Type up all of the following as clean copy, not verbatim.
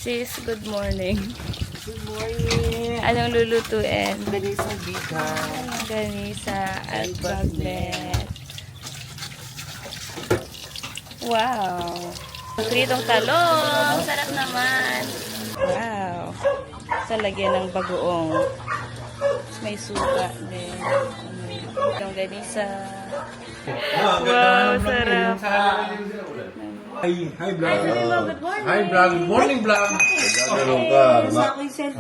Sis, good morning. Good morning. Anong lulutuin? Ganisa bika. Ganisa at bagnet. Wow! Pritong talong. Sarap naman. Wow! Sa lagyan ng bagoong. May suka din. Yung ganisa. Wow! Sarap. Hi, vlog. Good morning. Hi, vlog. Good morning, vlog. Gagano'n ka. Makikita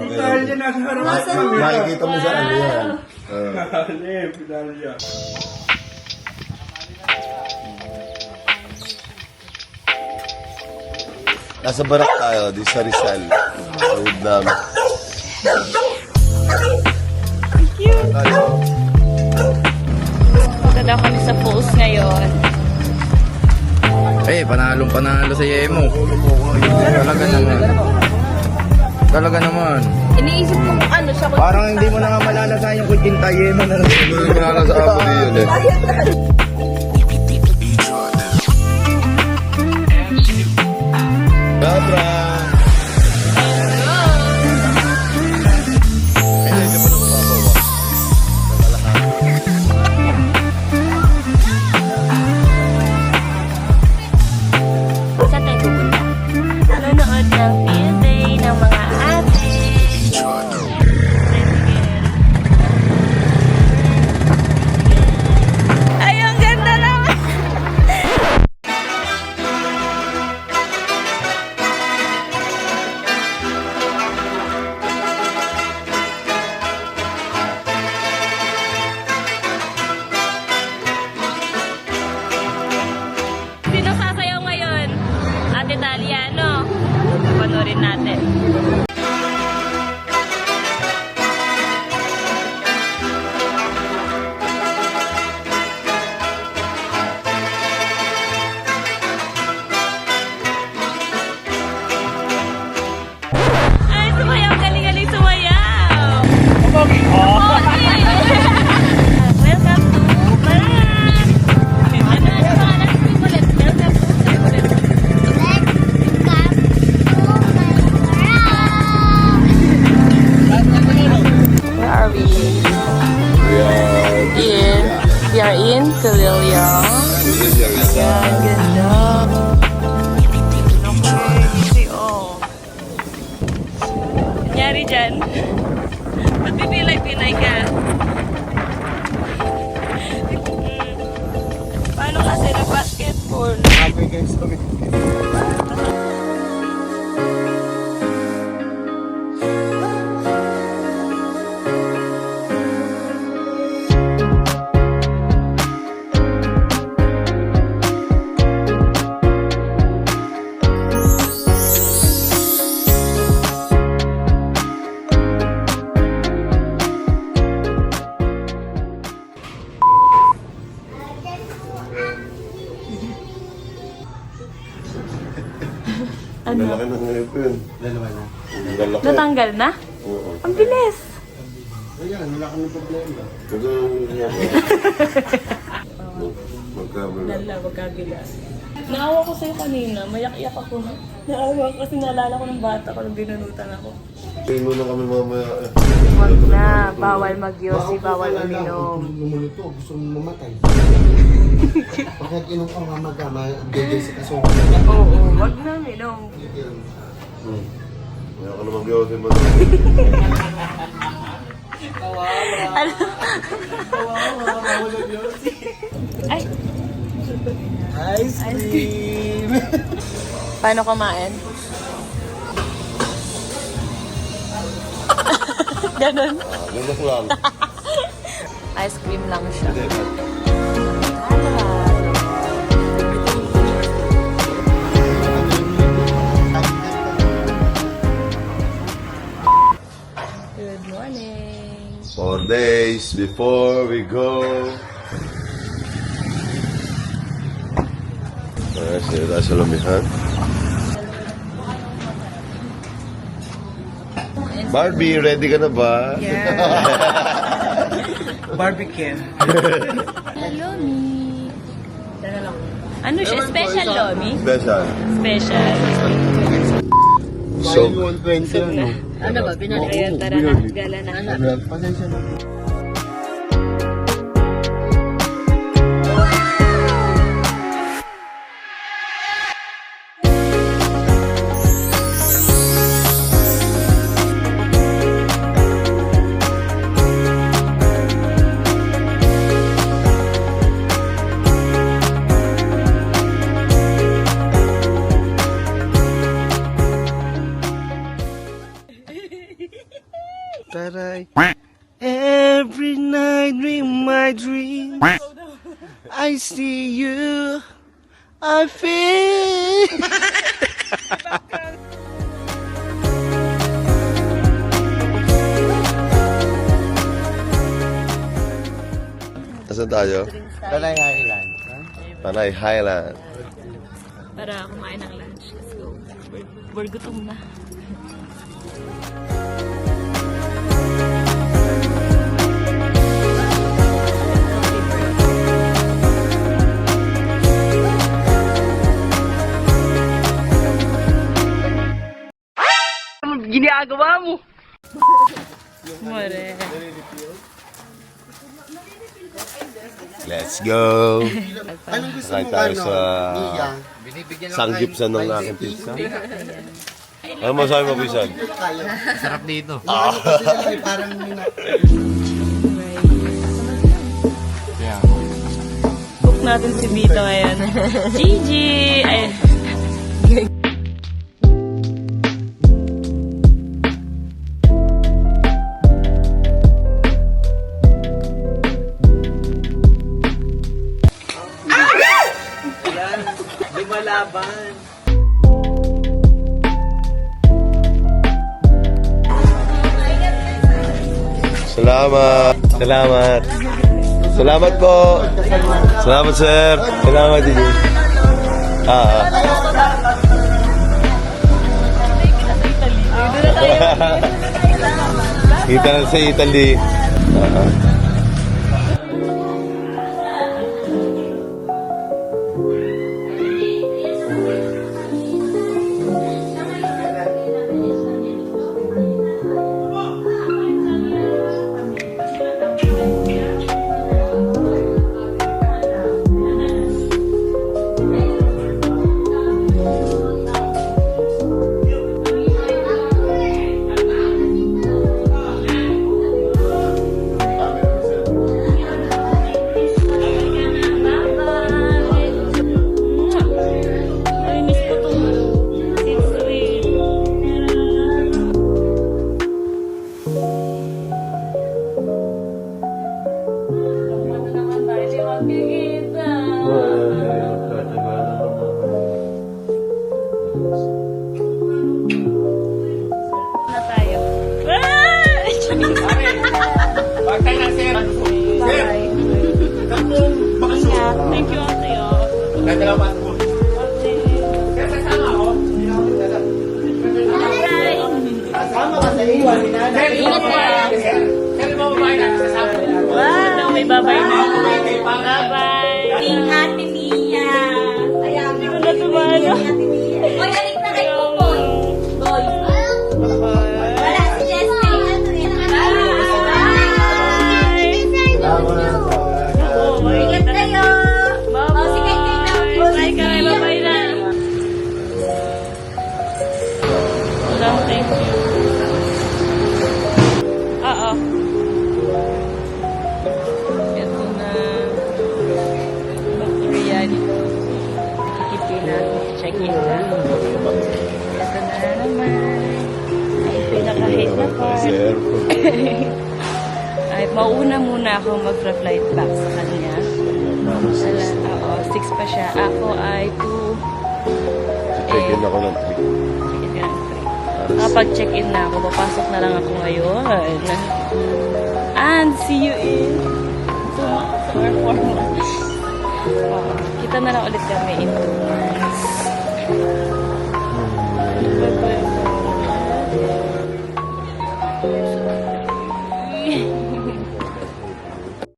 mo sa ano yan. Nasa barak tayo, di sa Rizal. Sa wood namin. Cute! Punta daw kami sa falls ngayon. Panalo sa Yemo. Talaga naman. Talaga naman. Iniisip ko kung ano siya. Parang hindi mo na nga malalasahan yung kuchinta Yemo na lang. Hindi mo nasa abo yun eh. Dabra! Saan tayo pupunta? Nanonood ng field day ng mga ate. Ay, ang ganda naman! Sino sasayaw ngayon? Ate Dalia, no? Panorin natin. Ay, sumayaw! Galing-galing sumayaw! Pogi! Welcome to Barat! Ano ang pangalan ng ulit? Welcome to ulit. Where are we? We are in Kalilya. Ayan, ganda. Okay, oh. Nangyari dyan. Ba't pipilay-pilay ka? Paano kasi nag-basketball? Happy guys, okay. Ano? Lalaki ng ngipin. Dalawa na. Lalaki. Natanggal na? Oo. Ang bilis! Ayan, wala kami problema. Magkabila. Magkagila. Naawa ko sa'yo kanina, mayak-iyak ako. Naawa ko kasi naalala ko ng bata ko nung binunutan ako. Tingin na kami mamaya. Wag na, bawal magyosi, bawal uminom. Lumulito, gusto mong mamatay. Pagkat inom ka mamagama, gagay sa kaso. Oo, wag na uminom. Kaya ka na mag-iosay mo. Ay, Ice cream! paano kumain? Ganun. Ganun lang. Ice cream lang siya. Good morning. 4 days before we go. Sila sa lumihan. Barbie, ready ka na ba? Barbecue. Lomi. Ano siya? Special Lomi? Special. Special. Busog. 120 ano. Ano ba, binalik? Kaya tara na, gala na. Pasensya na. Taray. Every night in my dreams, I see you. I feel. Nasaan tayo? Talay Highland. Panay Highland. Para kumain ng lunch. Let's go. We're gutom na. Ginagawa mo! More. Let's go! Anong gusto Kain mo tayo ano? sa Nia? sanggip sa nung aking pizza. Ano masabi mo, Bisan? Tayo. Sarap dito. Kasi sila ay parang Cook natin si Vito ngayon. Gigi! Ay. Lumalaban. Salamat! Salamat! Salamat po! Salamat, sir! Salamat, Gigi. Kita na sa Italy. Nainis ko itong sweet. Ano naman tayo, di magkikita. Na tayo. Wag tayo na, sir. Sir! Ingat. Thank you, ate. Dadalawa po. Sir, sasama ako. Sasama ka sa iwan ni nanay. Ingat kayo. Sir, mababae na. Sasama. Wow, may babay na. Bye-bye. Ate Mia! Ayan, Hindi ko na tumano. Oy, alik na kay Popoy! Boy! Wala si Jessica. Bye. Ingat kayo! Bye-bye. Oh, sige, Bye kami. Bye-bye na. Walang thank you. Oo. Ito na. Back to reality. Kikipin na. Check-in na. Ito na naman. Ay, pinaka-hate na part. Sir. Ay, mauna muna ako mag-flight back sa kanya. Oo, 6 pa siya. Ako ay 2. Check-in ako ng Kapag-check-in na ako, papasok na lang ako ngayon. And see you in 2 months or 4 months. Kita na lang ulit kami in 2 months. Bye-bye.